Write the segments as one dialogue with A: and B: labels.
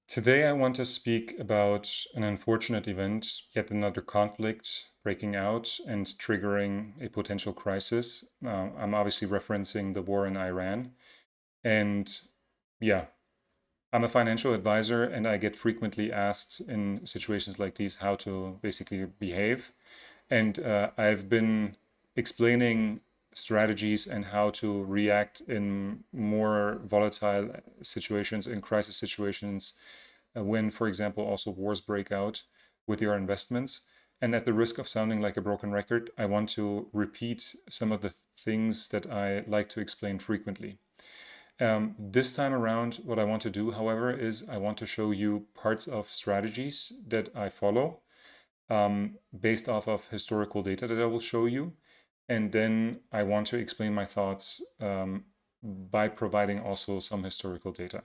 A: Today, I want to speak about an unfortunate event, yet another conflict breaking out and triggering a potential crisis. I'm obviously referencing the war in Iran. And yeah, I'm a financial advisor, and I get frequently asked in situations like these how to basically behave. And I've been explaining strategies and how to react in more volatile situations, in crisis situations, when, for example, also wars break out with your investments. And at the risk of sounding like a broken record, I want to repeat some of the things that I like to explain frequently. This time around, what I want to do, however, is I want to show you parts of strategies that I follow based off of historical data that I will show you. And then I want to explain my thoughts by providing also some historical data.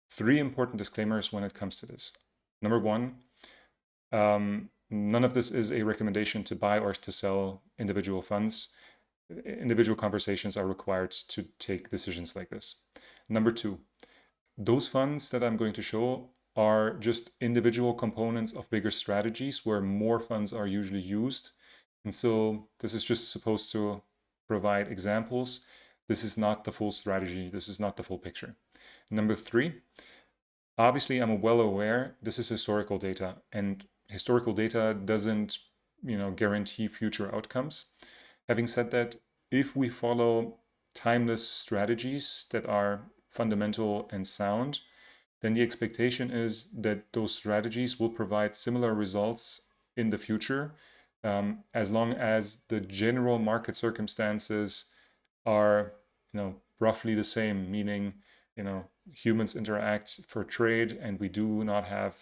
A: Three important disclaimers when it comes to this. Number one, none of this is a recommendation to buy or to sell individual funds. Individual conversations are required to take decisions like this. Number two, those funds that I'm going to show are just individual components of bigger strategies where more funds are usually used. And so this is just supposed to provide examples. This is not the full strategy. This is not the full picture. Number three, obviously I'm well aware this is historical data, and historical data doesn't guarantee future outcomes. Having said that, if we follow timeless strategies that are fundamental and sound, then the expectation is that those strategies will provide similar results in the future, as long as the general market circumstances are roughly the same, meaning humans interact for trade and we do not have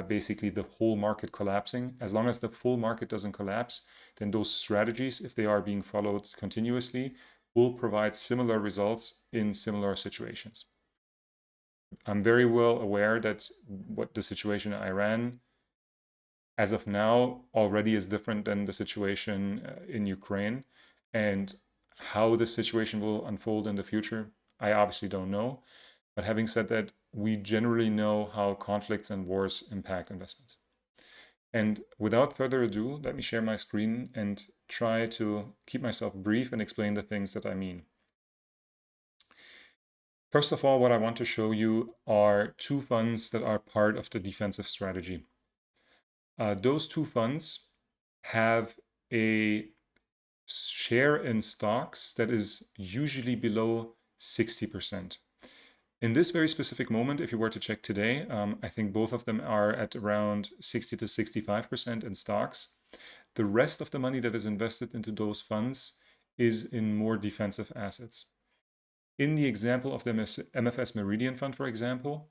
A: basically the whole market collapsing. As long as the full market doesn't collapse, then those strategies, if they are being followed continuously, will provide similar results in similar situations. I'm very well aware that what the situation in Iran as of now already is different than the situation in Ukraine, and how the situation will unfold in the future, I obviously don't know. But having said that, we generally know how conflicts and wars impact investments. And without further ado, let me share my screen and try to keep myself brief and explain the things that I mean. First of all, what I want to show you are two funds that are part of the defensive strategy. Those two funds have a share in stocks that is usually below 60%. In this very specific moment, if you were to check today, I think both of them are at around 60 to 65% in stocks. The rest of the money that is invested into those funds is in more defensive assets. In the example of the MFS Meridian Fund, for example,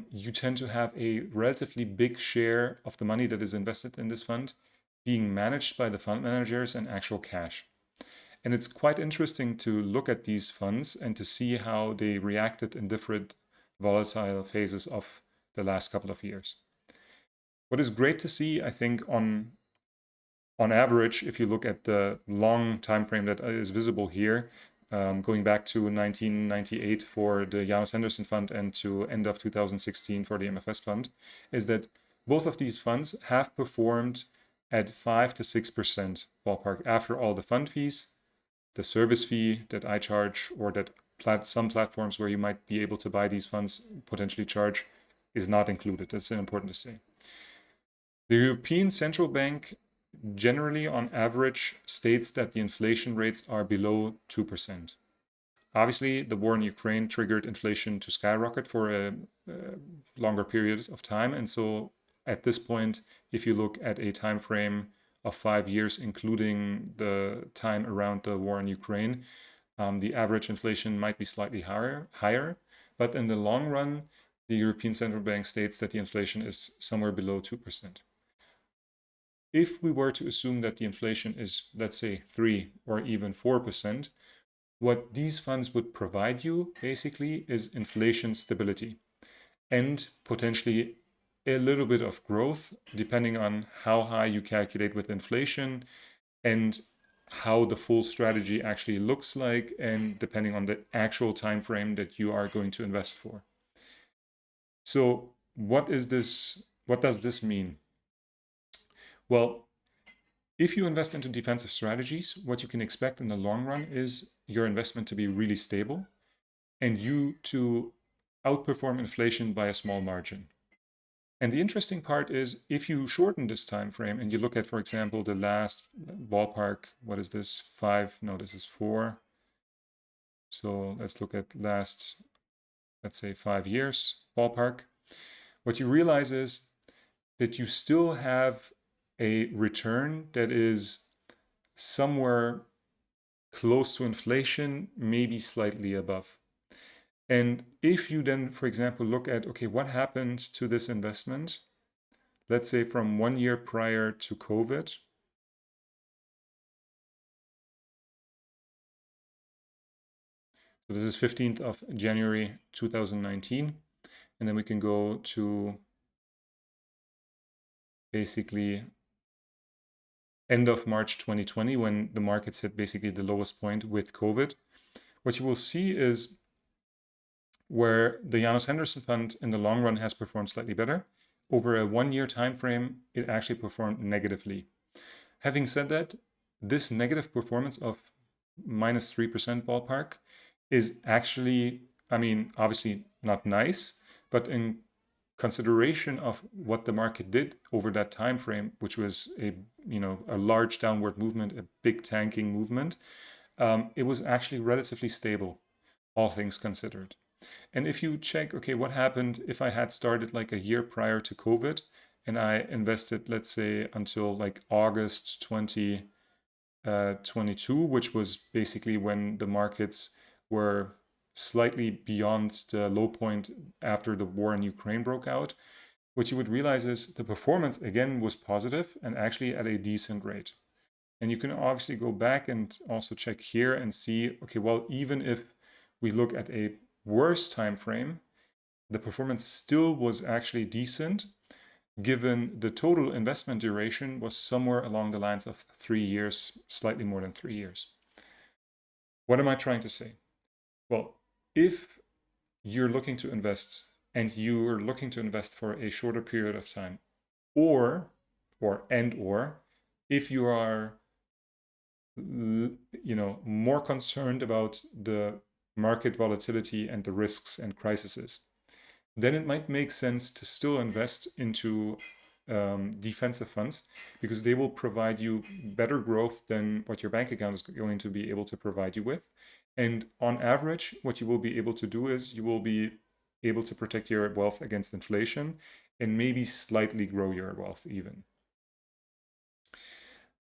A: you tend to have a relatively big share of the money that is invested in this fund being managed by the fund managers and actual cash. And it's quite interesting to look at these funds and to see how they reacted in different volatile phases of the last couple of years. What is great to see, I think, on average, if you look at the long time frame that is visible here, going back to 1998 for the Janus Henderson Fund and to end of 2016 for the MFS Fund, is that both of these funds have performed at 5 to 6% ballpark after all the fund fees, the service fee that I charge, or that some platforms where you might be able to buy these funds potentially charge, is not included. That's important to say. The European Central Bank generally, on average, states that the inflation rates are below 2%. Obviously, the war in Ukraine triggered inflation to skyrocket for a longer period of time. And so at this point, if you look at a time frame of 5 years, including the time around the war in Ukraine, the average inflation might be slightly higher. But in the long run, the European Central Bank states that the inflation is somewhere below 2%. If we were to assume that the inflation is, let's say, 3 or even 4%, what these funds would provide you basically is inflation stability and potentially a little bit of growth, depending on how high you calculate with inflation and how the full strategy actually looks like, and depending on the actual time frame that you are going to invest for. So what is this? What does this mean? Well, if you invest into defensive strategies, what you can expect in the long run is your investment to be really stable and you to outperform inflation by a small margin. And the interesting part is if you shorten this time frame and you look at, for example, the last ballpark, what is this? 5? No, this is 4. So let's look at last, let's say 5 years ballpark. What you realize is that you still have a return that is somewhere close to inflation, maybe slightly above. And if you then, for example, look at, okay, what happened to this investment? Let's say from 1 year prior to COVID. So this is 15th of January 2019. And then we can go to basically end of March 2020 when the markets hit basically the lowest point with COVID. What you will see is where the Janus Henderson fund in the long run has performed slightly better. Over a 1 year time frame, it actually performed negatively. Having said that, this negative performance of -3% ballpark is actually, I mean, obviously not nice, but in consideration of what the market did over that time frame, which was a large downward movement, a big tanking movement, it was actually relatively stable, all things considered. And if you check, okay, what happened if I had started like a year prior to COVID and I invested, let's say, until like August 2022, which was basically when the markets were slightly beyond the low point after the war in Ukraine broke out, what you would realize is the performance again was positive and actually at a decent rate. And you can obviously go back and also check here and see, okay, well, even if we look at a worse time frame, the performance still was actually decent given the total investment duration was somewhere along the lines of 3 years, slightly more than 3 years. What am I trying to say? Well, if you're looking to invest and you're looking to invest for a shorter period of time, or if you are more concerned about the market volatility and the risks and crises, then it might make sense to still invest into defensive funds because they will provide you better growth than what your bank account is going to be able to provide you with. And on average, what you will be able to do is you will be able to protect your wealth against inflation and maybe slightly grow your wealth even.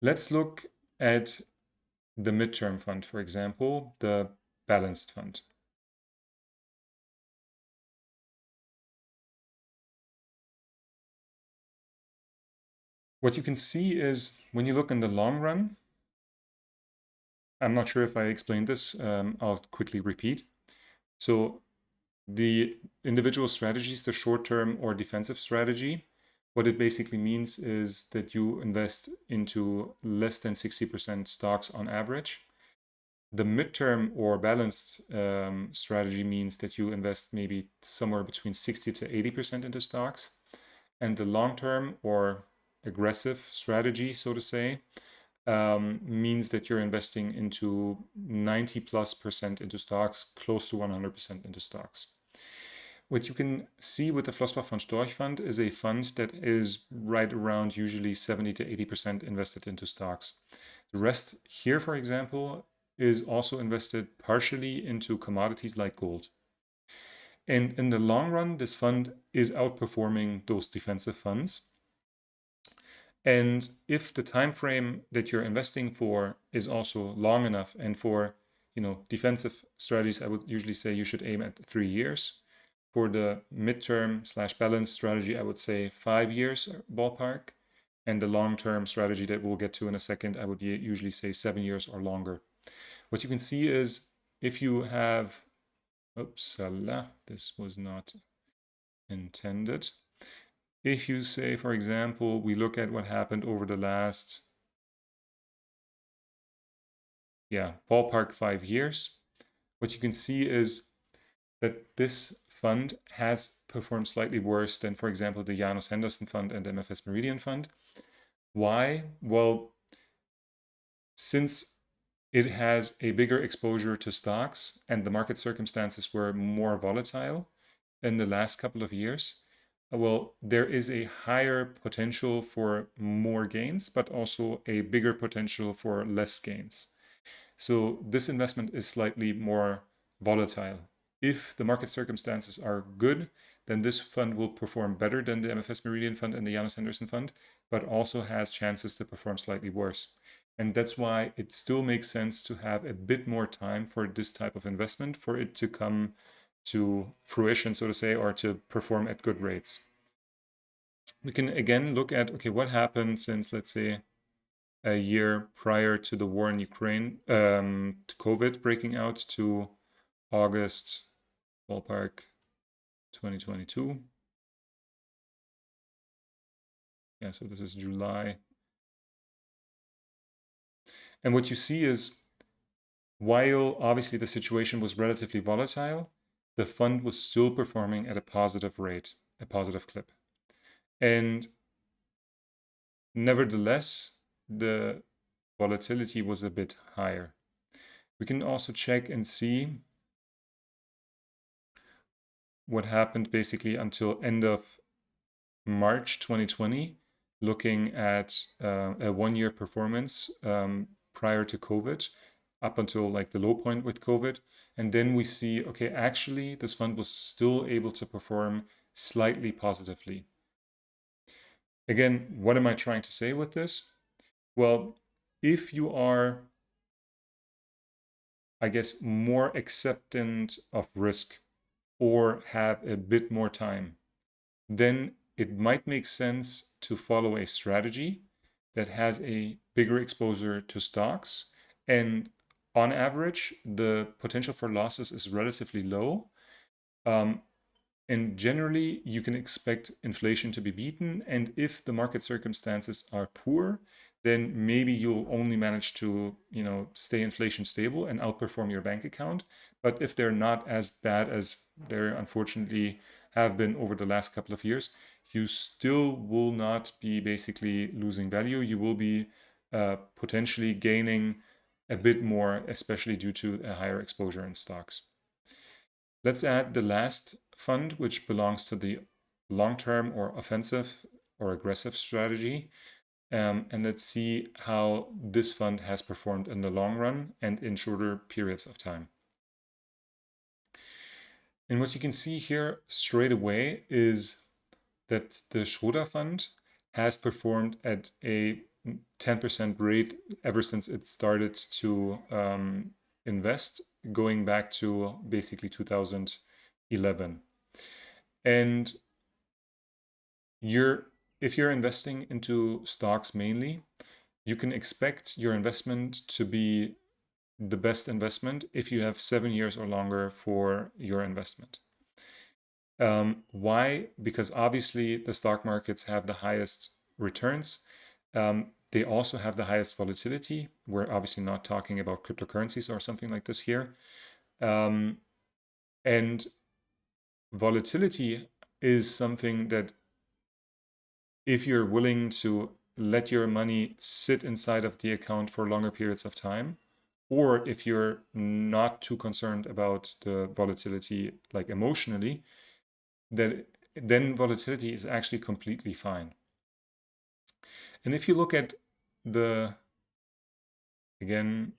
A: Let's look at the midterm fund, for example, the balanced fund. What you can see is when you look in the long run, I'm not sure if I explained this, I'll quickly repeat. So the individual strategies, the short-term or defensive strategy, what it basically means is that you invest into less than 60% stocks on average. The midterm or balanced strategy means that you invest maybe somewhere between 60 to 80% into stocks. And the long-term or aggressive strategy, so to say, means that you're investing into 90+% into stocks, close to 100% into stocks. What you can see with the Flossbach von Storch fund is a fund that is right around usually 70 to 80% invested into stocks. The rest here, for example, is also invested partially into commodities like gold. And in the long run, this fund is outperforming those defensive funds. And if the time frame that you're investing for is also long enough, and for defensive strategies, I would usually say you should aim at 3 years. For the midterm / balance strategy, I would say 5 years ballpark. And the long-term strategy that we'll get to in a second, I would usually say 7 years or longer. What you can see is if you have, this was not intended. If you say, for example, we look at what happened over the last, ballpark 5 years, what you can see is that this fund has performed slightly worse than, for example, the Janus Henderson Fund and the MFS Meridian Fund. Why? Well, since it has a bigger exposure to stocks and the market circumstances were more volatile in the last couple of years, well, there is a higher potential for more gains, but also a bigger potential for less gains. So this investment is slightly more volatile. If the market circumstances are good, then this fund will perform better than the MFS Meridian Fund and the Janus Henderson Fund, but also has chances to perform slightly worse. And that's why it still makes sense to have a bit more time for this type of investment, for it to come to fruition, so to say, or to perform at good rates. We can again look at, okay, what happened since, let's say, a year prior to the war in Ukraine, to COVID breaking out, to August, ballpark 2022. Yeah, so this is July. And what you see is, while obviously the situation was relatively volatile, the fund was still performing at a positive rate, a positive clip. And nevertheless, the volatility was a bit higher. We can also check and see what happened basically until end of March 2020, looking at a 1-year performance prior to COVID, up until like the low point with COVID. And then we see, okay, actually, this fund was still able to perform slightly positively. Again, what am I trying to say with this? Well, if you are, I guess, more acceptant of risk or have a bit more time, then it might make sense to follow a strategy that has a bigger exposure to stocks. And on average, the potential for losses is relatively low. And generally, you can expect inflation to be beaten. And if the market circumstances are poor, then maybe you'll only manage to, stay inflation stable and outperform your bank account. But if they're not as bad as they unfortunately have been over the last couple of years, you still will not be basically losing value. You will be potentially gaining a bit more, especially due to a higher exposure in stocks. Let's add the last fund, which belongs to the long-term or offensive or aggressive strategy. And let's see how this fund has performed in the long run and in shorter periods of time. And what you can see here straight away is that the Schroder fund has performed at a 10% rate ever since it started to invest, going back to basically 2011. And if you're investing into stocks mainly, you can expect your investment to be the best investment if you have 7 years or longer for your investment. Why? Because obviously the stock markets have the highest returns. They also have the highest volatility. We're obviously not talking about cryptocurrencies or something like this here. And volatility is something that, if you're willing to let your money sit inside of the account for longer periods of time, or if you're not too concerned about the volatility, like emotionally, then volatility is actually completely fine. And if you look at the, again,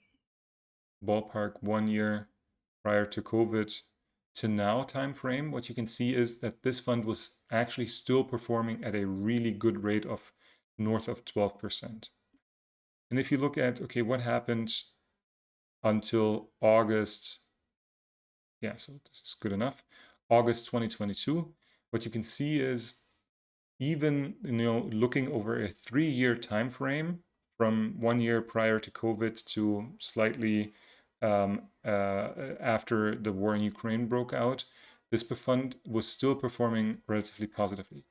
A: ballpark 1 year prior to COVID to now time frame, what you can see is that this fund was actually still performing at a really good rate of north of 12%. And if you look at, okay, what happened until August, yeah, so this is good enough, August 2022, what you can see is, even looking over a 3-year time frame from 1 year prior to COVID to slightly after the war in Ukraine broke out, this fund was still performing relatively positively.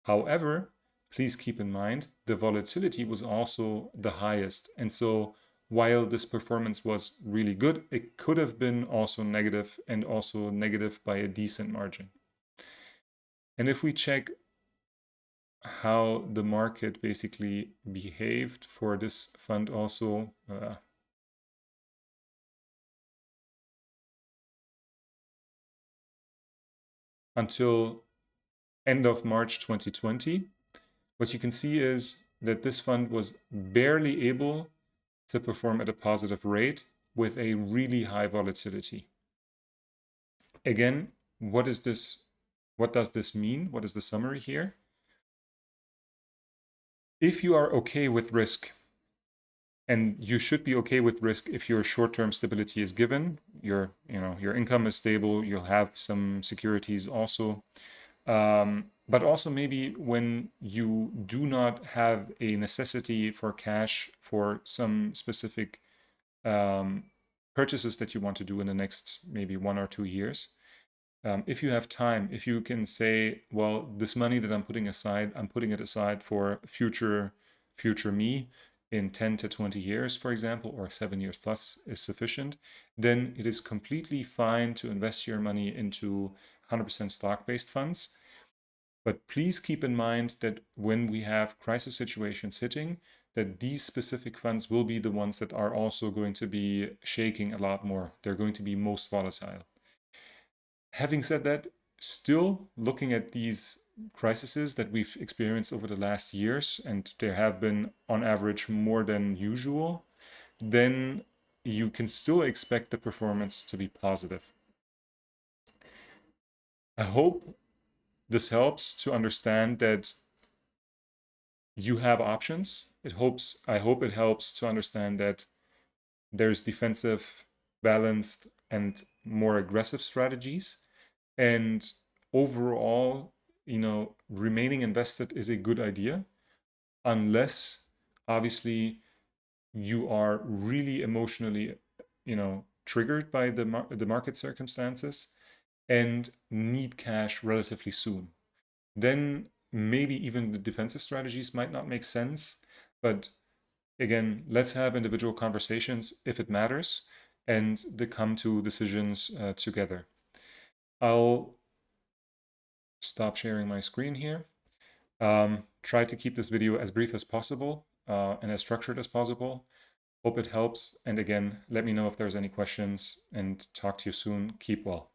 A: However, please keep in mind the volatility was also the highest, and so while this performance was really good, it could have been also negative, and also negative by a decent margin. And if we check how the market basically behaved for this fund also, until end of March 2020, what you can see is that this fund was barely able to perform at a positive rate with a really high volatility. Again, what is this? What does this mean? What is the summary here? If you are okay with risk, and you should be okay with risk if your short-term stability is given, your income is stable, you'll have some securities also. But also maybe when you do not have a necessity for cash for some specific purchases that you want to do in the next maybe 1 or 2 years. If you have time, if you can say, well, this money that I'm putting aside, I'm putting it aside for future me in 10 to 20 years, for example, or 7 years plus is sufficient, then it is completely fine to invest your money into 100% stock-based funds. But please keep in mind that when we have crisis situations hitting, that these specific funds will be the ones that are also going to be shaking a lot more. They're going to be most volatile. Having said that, still looking at these crises that we've experienced over the last years, and there have been on average more than usual, then you can still expect the performance to be positive. I hope this helps to understand that you have options. I hope it helps to understand that there's defensive, balanced, and more aggressive strategies. And overall, remaining invested is a good idea, unless obviously you are really emotionally, triggered by the market circumstances and need cash relatively soon. Then maybe even the defensive strategies might not make sense. But again, let's have individual conversations if it matters, and they come to decisions together. I'll stop sharing my screen here. Try to keep this video as brief as possible and as structured as possible. Hope it helps. And again, let me know if there's any questions, and talk to you soon. Keep well.